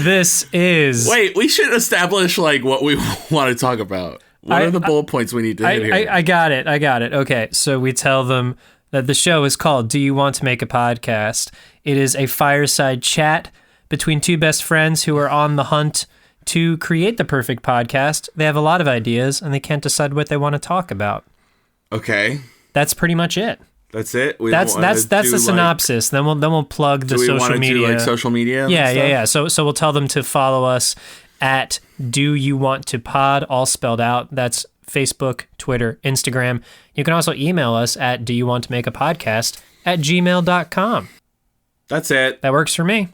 This is... Wait, we should establish like what we want to talk about. What are the bullet points we need to hit here? I got it. Okay, so we tell them that the show is called Do You Want to Make a Podcast? It is a fireside chat between two best friends who are on the hunt to create the perfect podcast. They have a lot of ideas, and they can't decide what they want to talk about. Okay. That's pretty much it. That's it? That's the synopsis. Then we'll plug the social media. Do we want to do like social media? Yeah. So we'll tell them to follow us at Do You Want to Pod, all spelled out. That's Facebook, Twitter, Instagram. You can also email us at doyouwanttomakeapodcast@gmail.com. That's it. That works for me.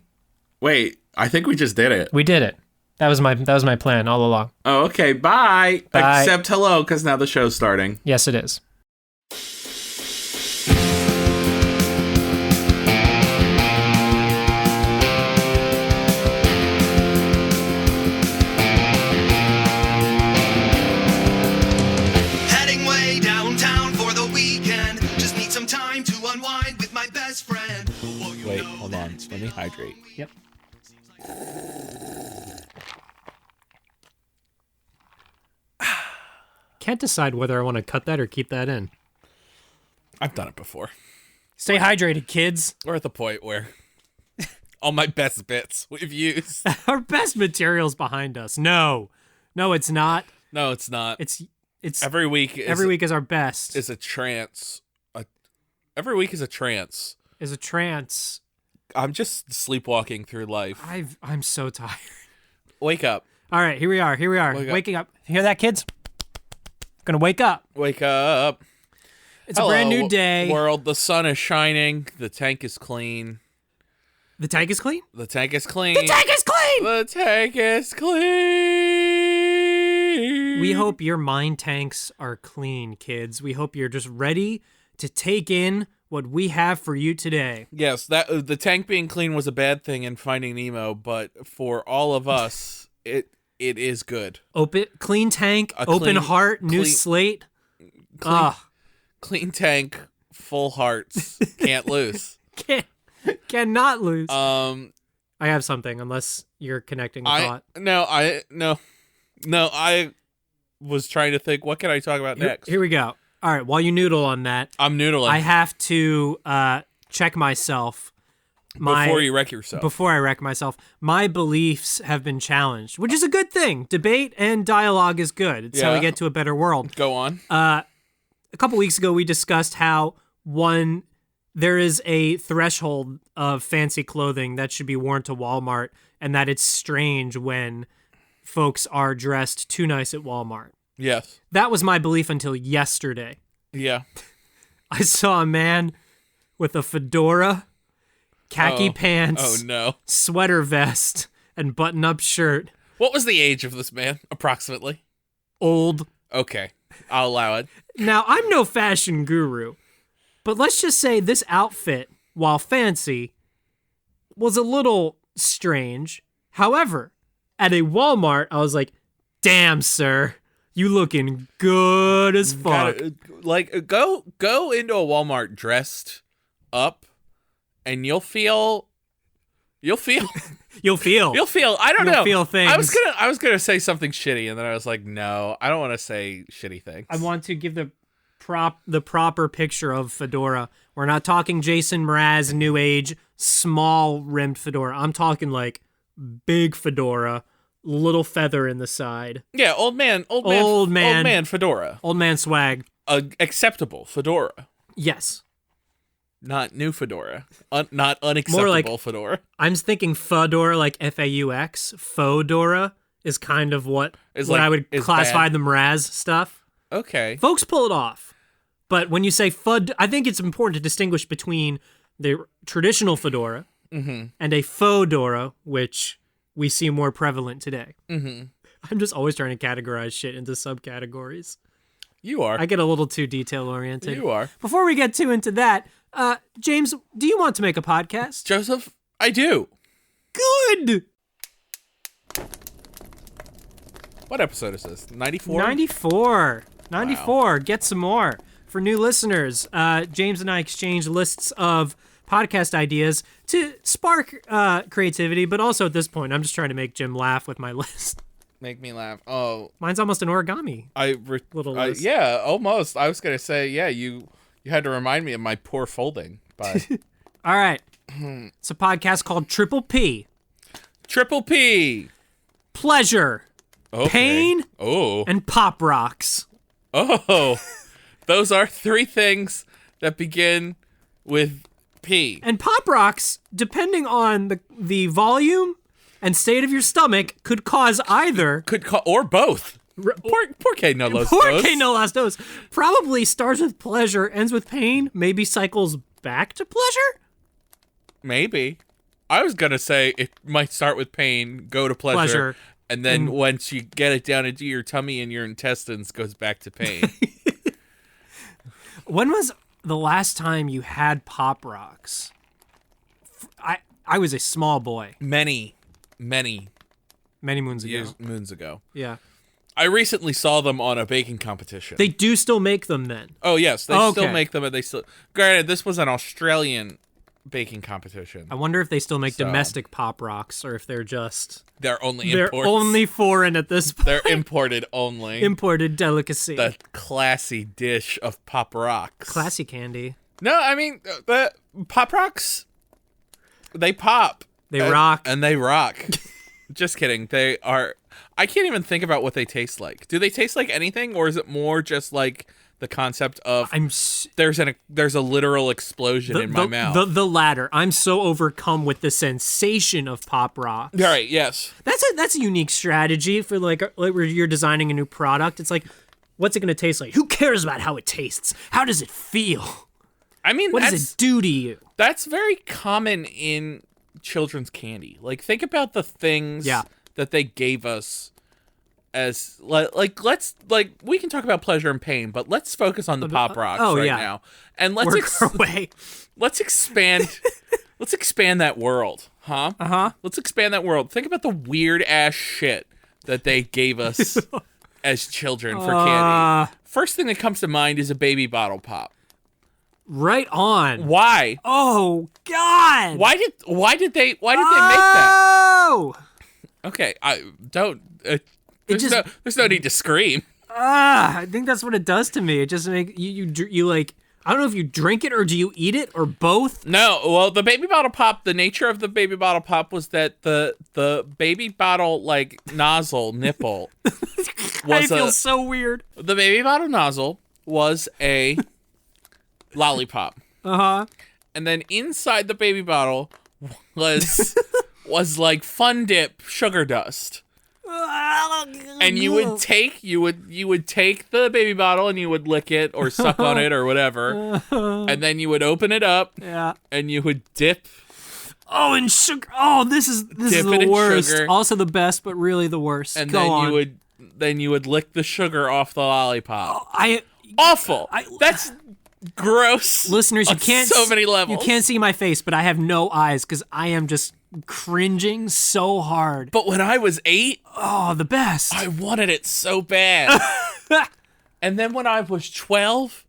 Wait, I think we just did it. We did it. That was my plan all along. Oh, okay. Bye. Bye. Except hello, because now the show's starting. Yes, it is. Wait, hold on. Let me hydrate. Yep. Can't decide whether I want to cut that or keep that in. I've done it before. Stay hydrated, kids. We're at the point where all my best bits we've used. Our best material's behind us. No, it's not. No, it's not. It's every week. Every week is our best. Is a trance. Every week is a trance. Is a trance. I'm just sleepwalking through life. I'm so tired. Wake up. All right, here we are. Waking up. Hear that, kids? Gonna wake up. Wake up. It's a brand new day. World, the sun is shining. The tank is clean. The tank is clean? The tank is clean. The tank is clean! The tank is clean. We hope your mind tanks are clean, kids. We hope you're just ready to take in what we have for you today. Yes, that the tank being clean was a bad thing in Finding Nemo, but for all of us, it is good. Clean tank, open heart, new slate. Clean tank, full hearts, can't lose. Cannot lose. I have something, unless you're connecting a thought. No, I was trying to think, what can I talk about next? Here we go. All right, while you noodle on that. I'm noodling. I have to check myself. Before you wreck yourself. Before I wreck myself. My beliefs have been challenged, which is a good thing. Debate and dialogue is good. It's how we get to a better world. Go on. A couple weeks ago, we discussed how there is a threshold of fancy clothing that should be worn to Walmart, and that it's strange when folks are dressed too nice at Walmart. Yes. That was my belief until yesterday. Yeah. I saw a man with a fedora, khaki pants, sweater vest, and button-up shirt. What was the age of this man, approximately? Old. Okay, I'll allow it. Now, I'm no fashion guru, but let's just say this outfit, while fancy, was a little strange. However, at a Walmart, I was like, damn, sir. You looking good as fuck. Go into a Walmart dressed up, and you'll feel. I don't know. You'll feel things. I was gonna say something shitty, and then I was like, no, I don't want to say shitty things. I want to give the proper picture of fedora. We're not talking Jason Mraz New Age small rimmed fedora. I'm talking like big fedora. Little feather in the side. Yeah, old man fedora. Old man swag. Acceptable fedora. Yes. Not new fedora. Not unacceptable fedora. I'm thinking fedora like F-A-U-X. Fodora is kind of what I would classify the Mraz stuff. Okay. Folks pull it off. But when you say I think it's important to distinguish between the traditional fedora and a fodora, which we see more prevalent today. Mm-hmm. I'm just always trying to categorize shit into subcategories. You are. I get a little too detail-oriented. You are. Before we get too into that, James, do you want to make a podcast? Joseph, I do. Good! What episode is this? 94? 94. Wow. Get some more. For new listeners, James and I exchange lists of podcast ideas to spark creativity, but also at this point, I'm just trying to make Jim laugh with my list. Make me laugh. Oh, mine's almost an origami. Little list. Yeah, almost. I was gonna say, yeah, you had to remind me of my poor folding. But all right, it's a podcast called Triple P. Triple P. Pleasure, okay. Pain, and pop rocks. Oh, those are 3 things that begin with P. And pop rocks, depending on the volume and state of your stomach, could cause either. Or both. Porque no los dos. Porque no las dos. Probably starts with pleasure, ends with pain, maybe cycles back to pleasure? Maybe. I was going to say it might start with pain, go to pleasure. And then once you get it down into your tummy and your intestines, goes back to pain. When was the last time you had Pop Rocks? I was a small boy. Many moons ago. Moons ago. Yeah. I recently saw them on a baking competition. They do still make them then? Oh, yes. They still make them, and they still... Granted, this was an Australian baking competition. I wonder if they still make domestic Pop Rocks, or if they're just... They're only imports. They're only foreign at this point. They're imported only. Imported delicacy. The classy dish of Pop Rocks. Classy candy. No, I mean, the Pop Rocks, they pop. They rock. And they rock. Just kidding. They are... I can't even think about what they taste like. Do they taste like anything, or is it more just like the concept of there's a literal explosion in my mouth? The latter. I'm so overcome with the sensation of Pop Rocks. All right. Yes. That's a unique strategy for like where you're designing a new product. It's like, what's it going to taste like? Who cares about how it tastes? How does it feel? I mean, what does it do to you? That's very common in children's candy. Like, think about the things that they gave us as let's we can talk about pleasure and pain, but let's focus on the Pop Rocks now. And let's expand that world, huh? Uh-huh. Let's expand that world. Think about the weird ass shit that they gave us as children for candy. First thing that comes to mind is a baby bottle pop. Right on. Why? Oh God. Why did they make that? Oh. Okay, there's no need to scream. I think that's what it does to me. It just makes you like, I don't know if you drink it or do you eat it or both. No, well, the baby bottle pop, the nature of the baby bottle pop was that the baby bottle like nozzle nipple I feel so weird. The baby bottle nozzle was a lollipop. Uh-huh. And then inside the baby bottle was like Fun Dip sugar dust. And you would take the baby bottle and you would lick it or suck on it or whatever. And then you would open it up. Yeah. And you would dip. Oh, and sugar. Oh, this is the worst. Sugar. Also the best, but really the worst. And then you would lick the sugar off the lollipop. Awful. That's gross. Listeners, you can't so many levels. You can't see my face, but I have no eyes because I am just cringing so hard. But when I was 8, the best. I wanted it so bad. And then when I was 12,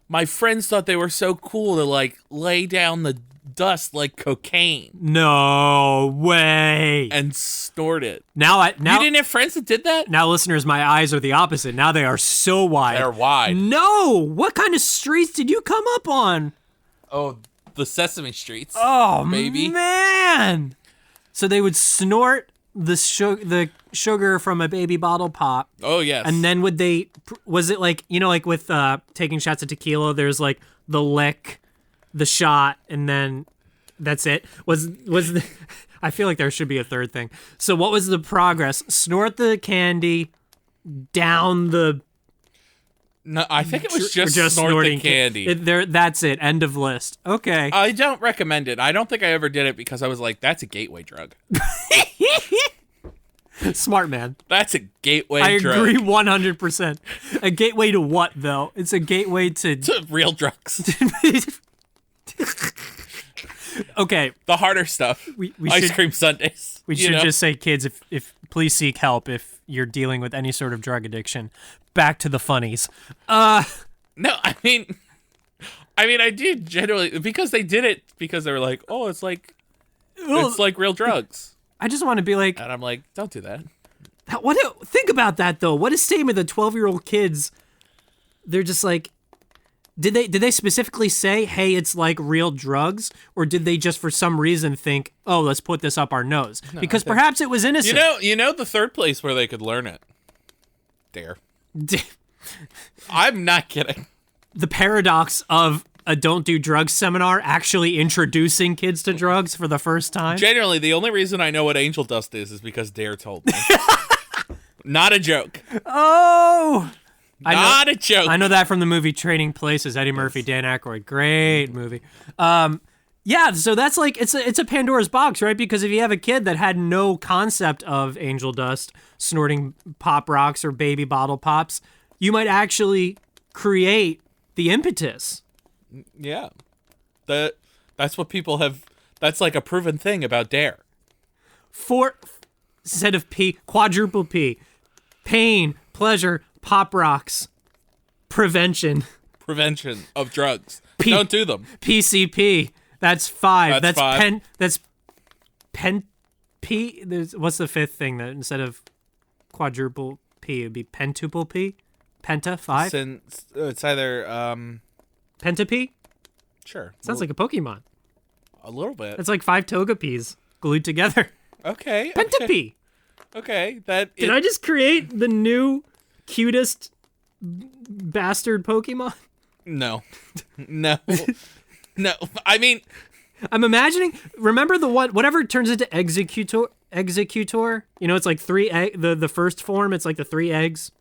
my friends thought they were so cool to like lay down the dust like cocaine. No way. And snort it. Now you didn't have friends that did that? Now, listeners, my eyes are the opposite. Now they are so wide. They're wide. No. What kind of streets did you come up on? Oh, the Sesame Streets. Oh, baby. Man. So they would snort the sugar from a baby bottle pop. Oh, yes. And then was it like, like with taking shots of tequila, there's like the lick, the shot, and then that's it? I feel like there should be a third thing. So what was the progress? Snort the candy down the... No, I think it was just snorting candy. That's it. End of list. Okay. I don't recommend it. I don't think I ever did it because I was like, that's a gateway drug. Smart man. That's a gateway drug. I agree 100%. A gateway to what, though? It's a gateway to real drugs. Okay. The harder stuff. Ice cream sundaes. We should just say, kids, if please seek help if you're dealing with any sort of drug addiction. Back to the funnies. No, I mean, I mean, I did generally because they did it because they were like, oh, it's like real drugs. I just want to be like, and I'm like, don't do that. Think about that though. What is staying with the 12-year-old kids? They're just like, did they specifically say, hey, it's like real drugs, or did they just for some reason think, oh, let's put this up our nose? No, because perhaps it was innocent. You know the third place where they could learn it. Dare. I'm not kidding. The paradox of a don't do drugs seminar actually introducing kids to drugs for the first time. Generally, the only reason I know what angel dust is because Dare told me. Not a joke. Oh, not a joke. I know that from the movie Trading Places. Eddie Murphy, Dan Aykroyd, great movie. Yeah, so that's like it's a Pandora's box, right? Because if you have a kid that had no concept of angel dust, snorting pop rocks or baby bottle pops, you might actually create the impetus. Yeah. That's what people have. That's like a proven thing about Dare. Instead of P, quadruple P. Pain, pleasure, pop rocks, prevention. Prevention of drugs. Don't do them. PCP. That's 5. That's 5. That's pen P. What's the fifth thing that instead of quadruple P, it would be pentuple P? Penta 5? It's either Pentapee? Sure. Sounds like a Pokemon. A little bit. It's like 5 Togepi's glued together. Okay. Pentapee. Okay. Did I just create the new cutest bastard Pokemon? No. No. No. I mean, I'm imagining. Remember the one, whatever turns into Executor. You know, it's like 3 egg. The first form. It's like the 3 eggs.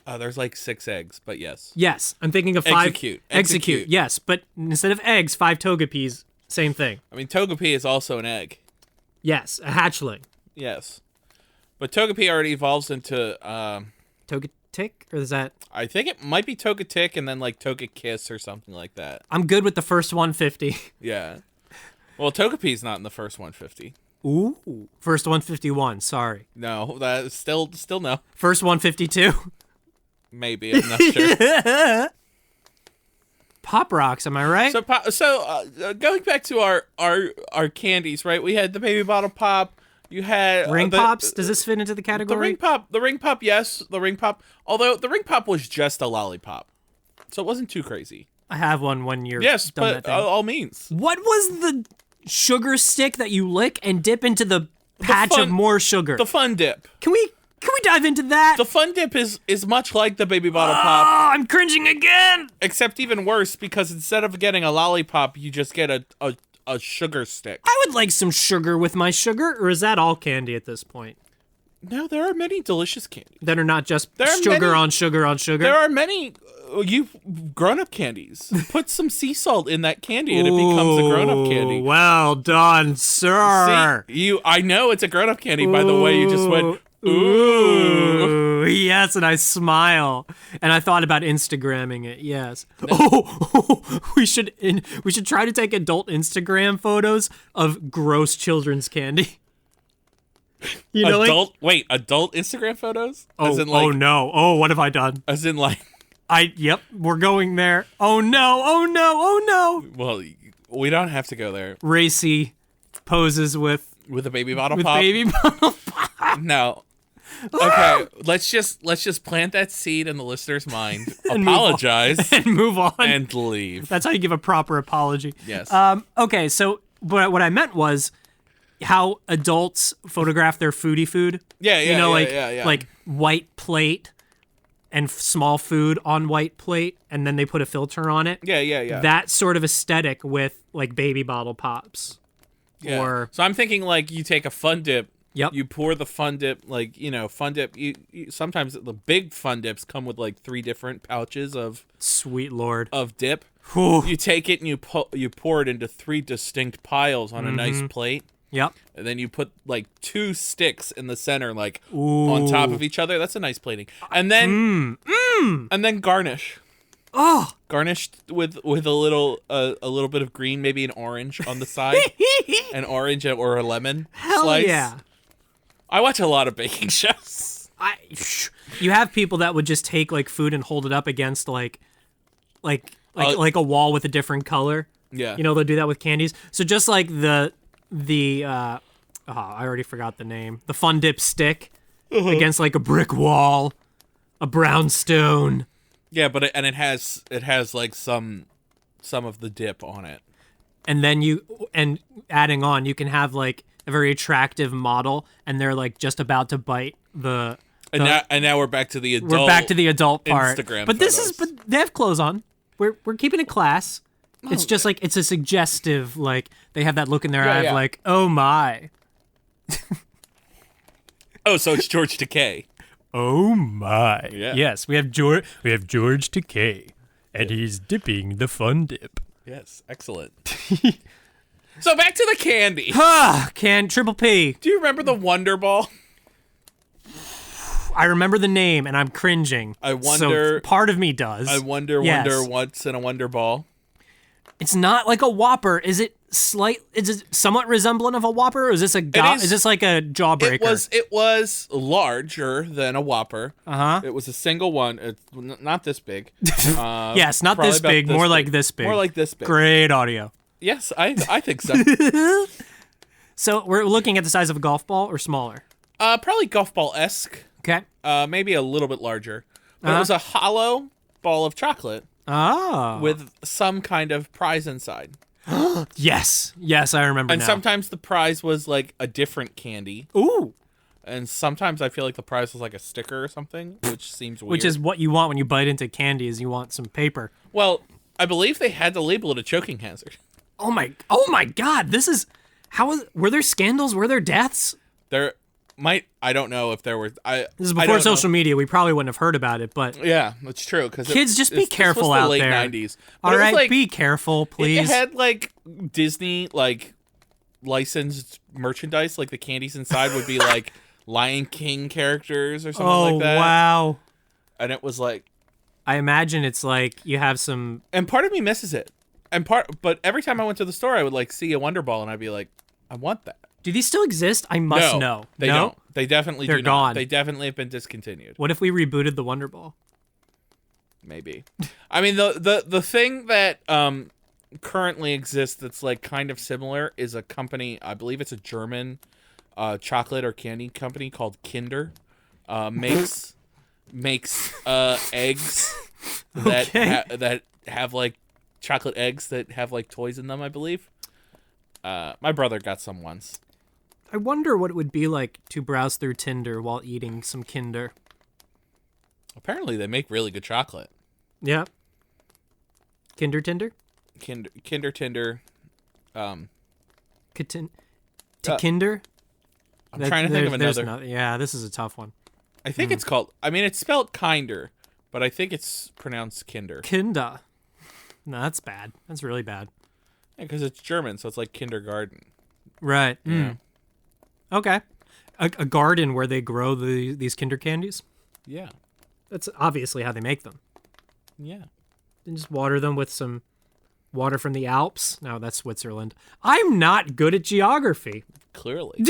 There's like 6 eggs, but yes. Yes, I'm thinking of 5. Execute. Yes, but instead of eggs, 5 Togepi's. Same thing. I mean, Togepi is also an egg. Yes, a hatchling. Yes, but Togepi already evolves into Togetic, or is that? I think it might be Togetic and then like Togekiss or something like that. I'm good with the first 150. Yeah. Well, Togepi's not in the first 150. Ooh. First 151. Sorry. No, that is still no. First 152. Maybe, I'm not sure. Pop rocks, am I right? So going back to our candies, right? We had the baby bottle pop. You had ring pops. Does this fit into the category? The ring pop, yes, the ring pop. Although the ring pop was just a lollipop, so it wasn't too crazy. I have one when you're yes, done but that thing. All means. What was the sugar stick that you lick and dip into the patch of more sugar? The Fun Dip. Can we dive into that? The Fun Dip is much like the baby bottle pop. Oh, I'm cringing again. Except even worse, because instead of getting a lollipop, you just get a sugar stick. I would like some sugar with my sugar, or is that all candy at this point? No, there are many delicious candies. That are not just sugar on sugar on sugar. There are many grown-up candies. Put some sea salt in that candy and it becomes a grown-up candy. Well done, sir. See, I know it's a grown-up candy by the way you just went, ooh. Yes, and I smile. And I thought about Instagramming it, yes. No. We should try to take adult Instagram photos of gross children's candy. You know, adult Instagram photos? Oh no. Oh, what have I done? As in like yep, we're going there. Oh no, oh no, oh no. Well, we don't have to go there. Racy poses with a baby bottle pop. Baby bottle pop. No. Okay, let's just plant that seed in the listener's mind. Apologize and move on and leave. That's how you give a proper apology. Yes. Okay, so what I meant was how adults photograph their foodie food. Yeah, you know, yeah. Like white plate and small food on white plate, and then they put a filter on it. Yeah. That sort of aesthetic with like baby bottle pops. Yeah. So I'm thinking like you take a Fun Dip. Yep. You pour the Fun Dip, like, you know, Fun Dip. You sometimes the big Fun Dips come with like 3 different pouches of sweet lord of dip. Whew. You take it and you pour it into 3 distinct piles on a nice plate. Yep. And then you put like 2 sticks in the center, like on top of each other. That's a nice plating. And then and then garnish. Oh, garnished with a little bit of green, maybe an orange on the side, an orange or a lemon slice. Yeah. I watch a lot of baking shows. You have people that would just take like food and hold it up against like like a wall with a different color. Yeah. You know, they'll do that with candies. So just like the I already forgot the name. The Fun Dip stick against like a brick wall, a brownstone. Yeah, but it has like some of the dip on it. And then adding on, you can have like a very attractive model, and they're like just about to bite the. And now we're back to the adult. We're back to the adult part. Instagram but photos. but they have clothes on. We're keeping it class. It's just like it's a suggestive, like they have that look in their eye of like, oh my. Oh, so it's George Takei. Oh my. Yeah. Yes, we have George Takei, and he's dipping the Fun Dip. Yes, excellent. So back to the candy. Triple P. Do you remember the Wonder Ball? I remember the name, and I'm cringing. I wonder. So part of me does. I wonder what's in a Wonder Ball. It's not like a Whopper. Is it somewhat resemblant of a Whopper, or is this is this like a jawbreaker? It was larger than a Whopper. Uh-huh. It was a single one. It's not this big. Yes, not this big, more like this big. More like this big. Great audio. Yes, I think so. So we're looking at the size of a golf ball or smaller? Probably golf ball-esque. Okay. Maybe a little bit larger. But it was a hollow ball of chocolate. Oh. With some kind of prize inside. Yes, I remember and now. sometimes the prize was like a different candy. Ooh. And sometimes I feel like the prize was like a sticker or something, which seems weird. Which is what you want when you bite into candy, is you want some paper. Well, I believe they had to label it a choking hazard. Oh my God, this is... Were there scandals? Were there deaths? I don't know if there were. This is before social media. We probably wouldn't have heard about it, but yeah, that's true. Because kids, just be careful out there. This was the late 90s. All right, be careful, please. It had like Disney licensed merchandise, like the candies inside would be like Lion King characters or something like that. Oh wow! And it was like, I imagine it's like you have some. And part of me misses it, but every time I went to the store, I would like see a Wonder Ball, and I'd be like, I want that. Do these still exist? I must know. They don't. They definitely They're do gone. not. They definitely have been discontinued. What if we rebooted the Wonder Ball? Maybe. I mean, the thing that currently exists that's like kind of similar is a company. I believe it's a German chocolate or candy company called Kinder. Makes eggs that have like chocolate eggs that have like toys in them. I believe. My brother got some once. I wonder what it would be like to browse through Tinder while eating some Kinder. Apparently, they make really good chocolate. Yeah. Kinder Tinder? Kinder Tinder. Kinder? I'm trying to think of another. Yeah, this is a tough one. I think it's called. I mean, it's spelled Kinder, but I think it's pronounced Kinder. Kinder. No, that's bad. That's really bad. Yeah, because it's German, so it's like kindergarten. Right. Yeah. Okay. A garden where they grow these Kinder candies? Yeah. That's obviously how they make them. Yeah. And just water them with some water from the Alps. No, that's Switzerland. I'm not good at geography. Clearly.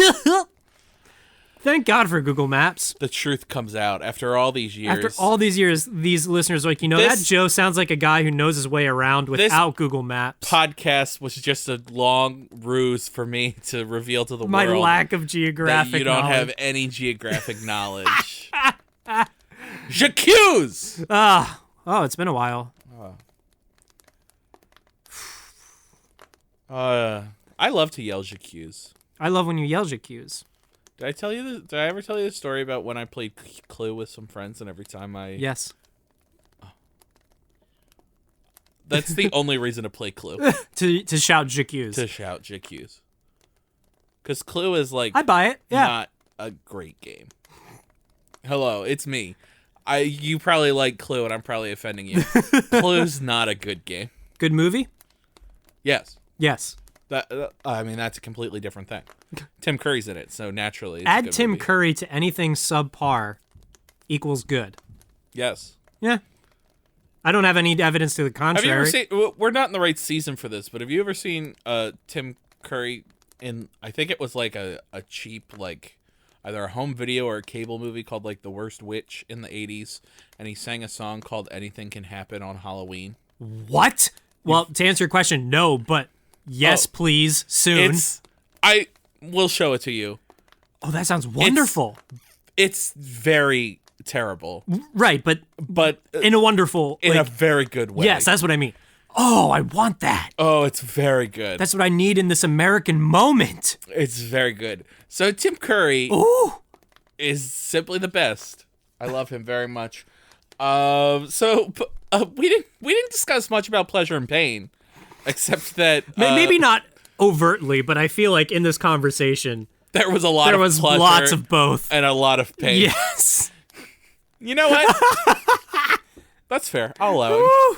Thank God for Google Maps. The truth comes out after all these years. After all these years, these listeners are like, that Joe sounds like a guy who knows his way around without Google Maps. Podcast was just a long ruse for me to reveal to the My world lack of geographic that you don't knowledge. have any geographic knowledge. J'accuse! Oh, it's been a while. I love to yell j'accuse. I love when you yell j'accuse. Did I ever tell you the story about when I played Clue with some friends and every time Yes. That's the only reason to play Clue. to shout j'accuse. To shout j'accuse. Because Clue is like... I buy it, yeah. Not a great game. Hello, it's me. You probably like Clue and I'm probably offending you. Clue's not a good game. Good movie? Yes. Yes. I mean, that's a completely different thing. Tim Curry's in it, so naturally it's Add a good Tim movie. Curry to anything subpar equals good. Yes. Yeah. I don't have any evidence to the contrary. Have you ever seen... We're not in the right season for this, but have you ever seen Tim Curry in... I think it was like a cheap, like, either a home video or a cable movie called, like, The Worst Witch in the 80s, and he sang a song called Anything Can Happen on Halloween. What? Well, to answer your question, no, but yes, please, soon. I will show it to you. Oh, that sounds wonderful. It's very terrible. Right, but in a wonderful... In a very good way. Yes, that's what I mean. Oh, I want that. Oh, it's very good. That's what I need in this American moment. It's very good. So Tim Curry is simply the best. I love him very much. So we didn't discuss much about pleasure and pain, except that maybe not overtly, but I feel like in this conversation there was pleasure, lots of both, and a lot of pain. Yes. You know what? That's fair. I'll allow it.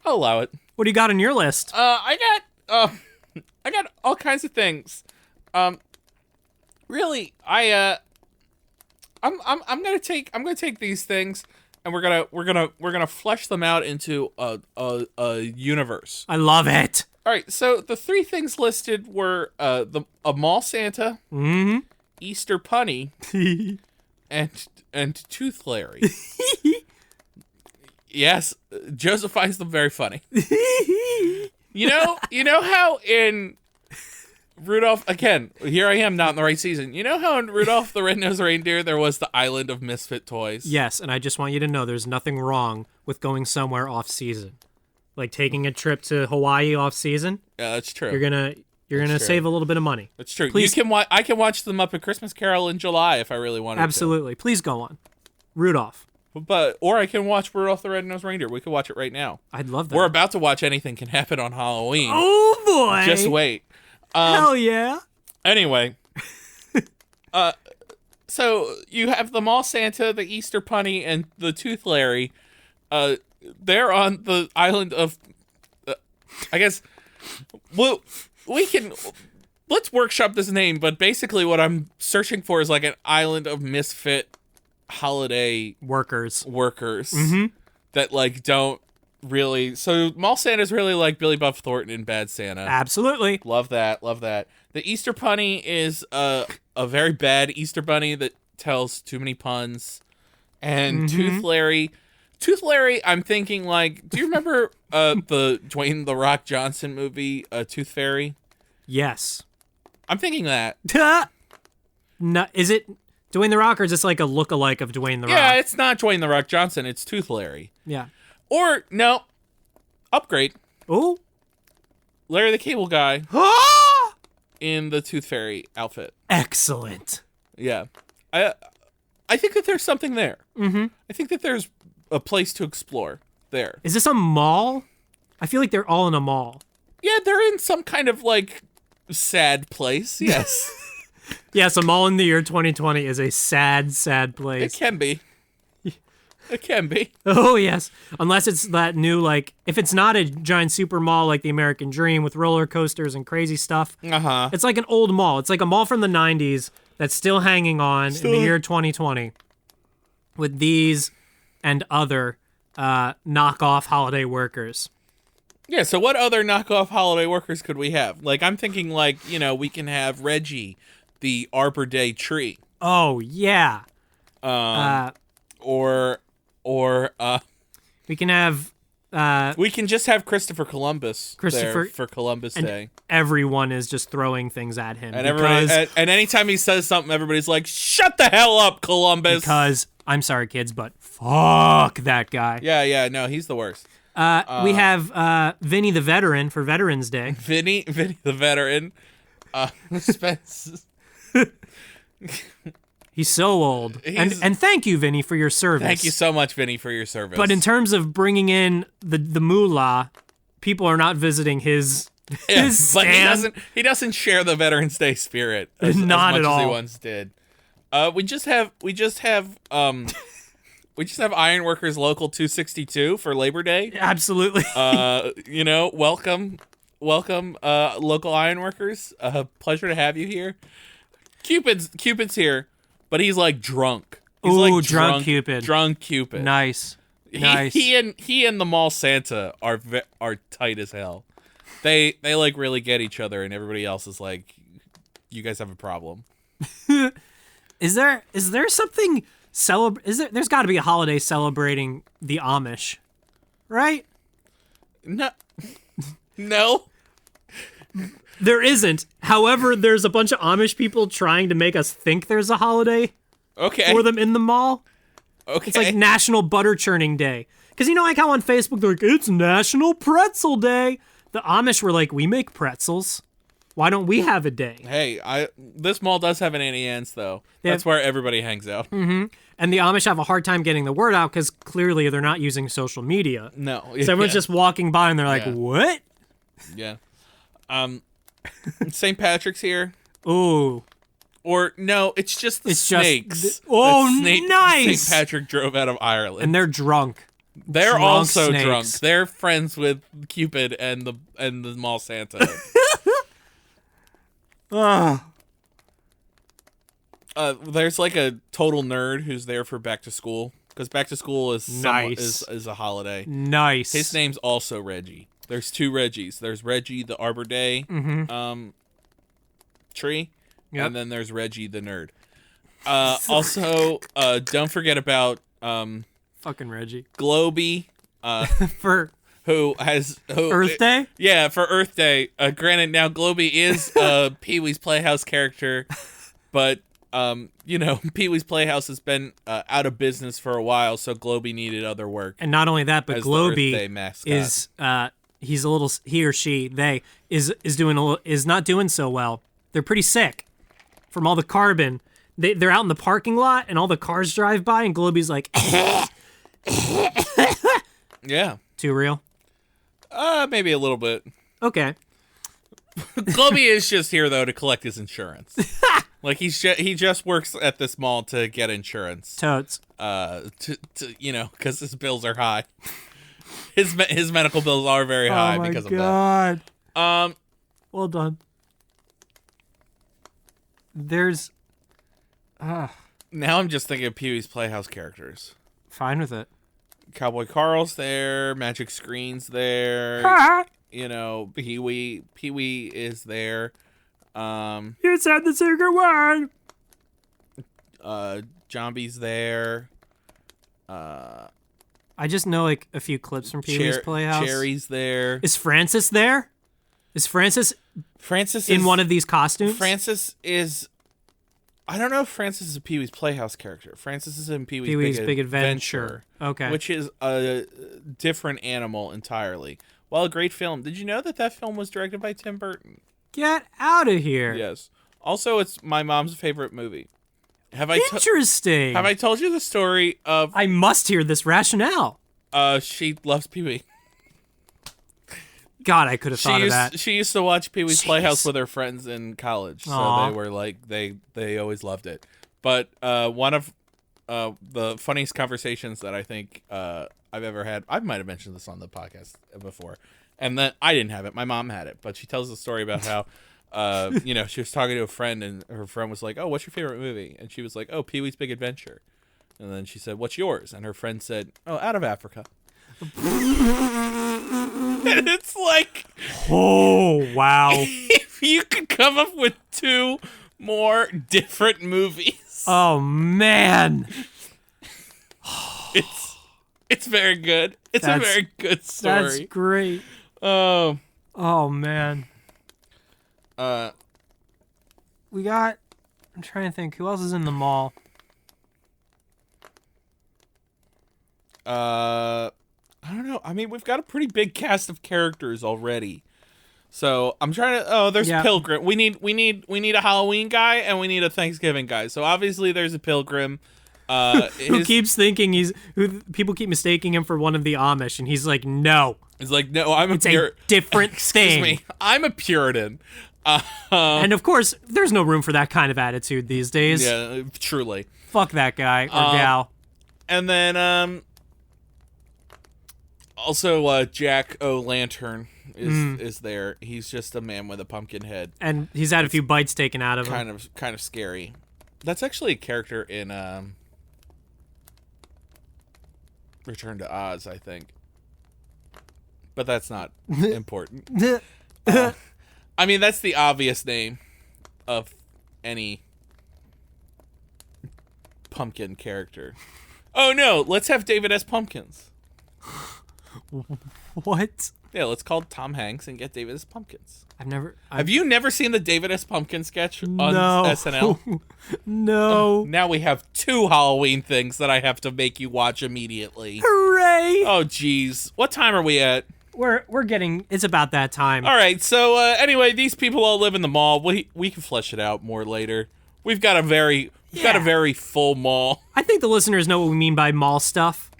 I'll allow it. What do you got on your list? I got all kinds of things. Really, I'm gonna take these things and we're gonna flesh them out into a universe. I love it. All right, so the three things listed were a mall Santa, Easter Punny, and Tooth Larry. Yes, Joseph finds them very funny. You know how in Rudolph, again, here I am, not in the right season. You know how in Rudolph the Red-Nosed Reindeer there was the island of misfit toys? Yes, and I just want you to know there's nothing wrong with going somewhere off-season. Like taking a trip to Hawaii off-season. Yeah, that's true. You're gonna save a little bit of money. That's true. Please, I can watch them up at Christmas Carol in July if I really wanted to. Absolutely. Please go on. Rudolph. Or I can watch Rudolph the Red-Nosed Reindeer. We could watch it right now. I'd love that. We're about to watch Anything Can Happen on Halloween. Oh boy! Just wait. Hell yeah! Anyway, so you have the Mall Santa, the Easter Punny, and the Tooth Larry. They're on the island of. I guess. Well, let's workshop this name, but basically what I'm searching for is like an island of misfit holiday workers that like don't really. So Mall Santa's really like Billy Bob Thornton in Bad Santa. Absolutely. Love that. The Easter Punny is a very bad Easter bunny that tells too many puns. And Tooth Larry, I'm thinking like, do you remember the Dwayne "The Rock" Johnson movie, Tooth Fairy? Yes. I'm thinking that. No, is it Dwayne the Rock, or is this like a look-alike of Dwayne the Rock? Yeah, it's not Dwayne "The Rock" Johnson. It's Tooth Larry. Yeah. Or, no, upgrade. Oh. Larry the Cable Guy in the Tooth Fairy outfit. Excellent. Yeah. I think that there's something there. I think that there's a place to explore there. Is this a mall? I feel like they're all in a mall. Yeah, they're in some kind of, like, sad place. Yes. Yes, a mall in the year 2020 is a sad, sad place. It can be. It can be. Oh, yes. Unless it's that new, like, if it's not a giant super mall like the American Dream with roller coasters and crazy stuff, it's like an old mall. It's like a mall from the 90s that's still hanging on in the year 2020 with these and other knockoff holiday workers. Yeah, so what other knockoff holiday workers could we have? Like, I'm thinking, like, we can have Reggie, the Arbor Day tree. Oh, yeah. Or we can have we can just have Christopher Columbus there for Columbus Day. Everyone is just throwing things at him. And and anytime he says something, everybody's like, "Shut the hell up, Columbus!" Because I'm sorry, kids, but fuck that guy. Yeah, no, he's the worst. We have Vinny the Veteran for Veterans Day. Vinny the Veteran. Spence. He's so old. And thank you, Vinny, for your service. Thank you so much, Vinny, for your service. But in terms of bringing in the moolah, people are not visiting his stand. But he doesn't share the Veterans Day spirit as not much at all. as he once did. We just have Ironworkers Local 262 for Labor Day. Absolutely. Welcome, local ironworkers. Pleasure to have you here. Cupid's here. But he's like drunk. He's like drunk Cupid. Drunk Cupid. Nice. He and the Mall Santa are tight as hell. They like really get each other, and everybody else is like, you guys have a problem. Is there something there's got to be a holiday celebrating the Amish, right? No. No. There isn't. However, there's a bunch of Amish people trying to make us think there's a holiday for them in the mall. Okay. It's like National Butter Churning Day. Because you know like how on Facebook they're like, it's National Pretzel Day. The Amish were like, we make pretzels. Why don't we have a day? Hey, this mall does have an Annie Ann's, though. That's where everybody hangs out. Mm-hmm. And the Amish have a hard time getting the word out because clearly they're not using social media. No. So everyone's just walking by and they're like, what? Yeah. St. Patrick's here. Ooh. Or, no, it's just the snakes. Nice! St. Patrick drove out of Ireland. And they're drunk. They're drunk also snakes. drunk. They're friends with Cupid and the mall Santa. There's like a total nerd who's there for back to school because back to school is is a holiday. Nice. His name's also Reggie. There's two Reggies. There's Reggie the Arbor Day tree, and then there's Reggie the nerd. Also, don't forget about fucking Reggie Globey for Earth Day. Yeah, for Earth Day. Granted, now Globey is a Pee-wee's Playhouse character, but Pee-wee's Playhouse has been out of business for a while, so Globey needed other work. And not only that, but Globey is is not doing so well. They're pretty sick from all the carbon. They're out in the parking lot, and all the cars drive by, and Globey's like, yeah, too real. Maybe a little bit. Okay. Globey is just here though to collect his insurance. Like he just works at this mall to get insurance. Totes. Because his bills are high. His medical bills are very high because of that. Well done. There's. Now I'm just thinking of Pee-wee's Playhouse characters. Fine with it. Cowboy Carl's there. Magic Screen's there. Pee-wee is there. You said the secret word. Zombie's there. I just know like a few clips from Pee-wee's Playhouse. Cherry's there. Is Francis there? Is Francis in one of these costumes? Francis is. I don't know if Francis is a Pee-wee's Playhouse character. Francis is in Pee-wee's Big Adventure. Okay. Which is a different animal entirely. While a great film. Did you know that film was directed by Tim Burton? Get out of here. Yes. Also, it's my mom's favorite movie. Interesting. Have I told you the story of... I must hear this rationale. She loves Pee-wee. God, I could have thought of that. She used to watch Pee-wee's Playhouse with her friends in college, so they were like they always loved it. But one of the funniest conversations that I think I've ever had, I might have mentioned this on the podcast before, and then I didn't have it. My mom had it, but she tells the story about how she was talking to a friend, and her friend was like, "Oh, what's your favorite movie?" And she was like, "Oh, Pee-wee's Big Adventure." And then she said, "What's yours?" And her friend said, "Oh, Out of Africa." And it's like, oh wow! If you could come up with two more different movies, oh man, it's very good. It's a very good story. That's great. Oh man. We got. I'm trying to think. Who else is in the mall? I don't know. I mean, we've got a pretty big cast of characters already. So I'm trying to. Oh, there's Pilgrim. We need a Halloween guy and we need a Thanksgiving guy. So obviously there's a Pilgrim. Who keeps thinking who people keep mistaking him for one of the Amish, and he's like, no. He's like, no, I'm a different thing. Excuse me, I'm a Puritan. And of course, there's no room for that kind of attitude these days. Yeah, truly. Fuck that guy or gal. And then also Jack O'Lantern is there. He's just a man with a pumpkin head, and he's had a few bites taken out of him. Kind of scary. That's actually a character in Return to Oz, I think. But that's not important. I mean, that's the obvious name of any pumpkin character. Oh no, let's have David S. Pumpkins. What? Yeah, let's call Tom Hanks and get David S. Pumpkins. Have you never seen the David S. Pumpkin sketch on No. SNL? No. Now we have 2 Halloween things that I have to make you watch immediately. Hooray! Oh, geez. What time are we at? It's about that time. All right, so anyway, these people all live in the mall. We can flesh it out more later. We've got a very full mall. I think the listeners know what we mean by mall stuff.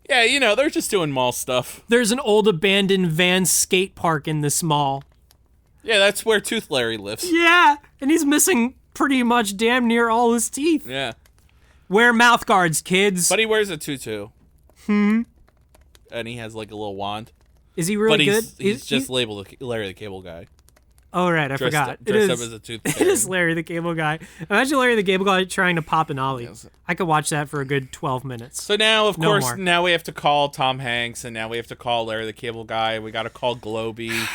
Yeah, they're just doing mall stuff. There's an old abandoned van skate park in this mall. Yeah, that's where Tooth Larry lives. Yeah, and he's missing pretty much damn near all his teeth. Yeah. Wear mouth guards, kids. But he wears a tutu. And he has like a little wand. Is he really good? He's just labeled Larry the Cable Guy. Oh, right, I forgot. Dressed up as a tooth fairy. It is Larry the Cable Guy. Imagine Larry the Cable Guy trying to pop an ollie. Yes. I could watch that for a good 12 minutes. So now, of course, more. now we have to call Tom Hanks, and now we have to call Larry the Cable Guy. We got to call Globey.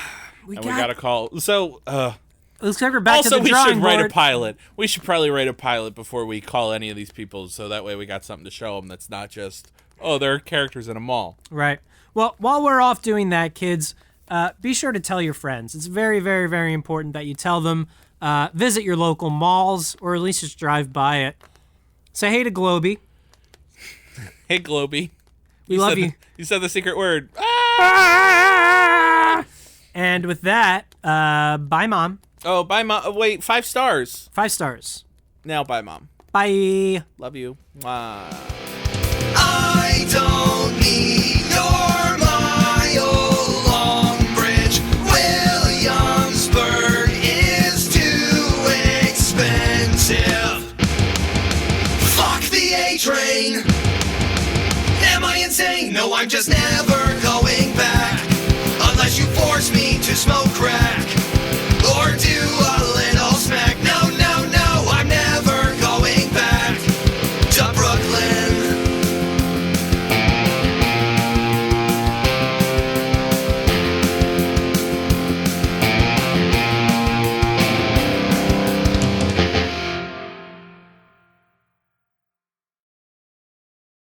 We got to call... So, looks like we're back to the also, we drawing should write a board. pilot. We should probably write a pilot before we call any of these people, so that way we got something to show them that's not just, they're characters in a mall. Right. Well, while we're off doing that, kids... be sure to tell your friends. It's very, very, very important that you tell them. Visit your local malls, or at least just drive by it. Say hey to Globey. Hey, Globey. We love you. You said the secret word. And with that, bye, Mom. Oh, bye, Mom. Wait, 5 stars. 5 stars. Now, bye, Mom. Bye. Love you. Mwah. I don't need your mile long bridge. Williamsburg is too expensive. Fuck the A train. Am I insane? No, I'm just never going back. Unless you force me to smoke crack or do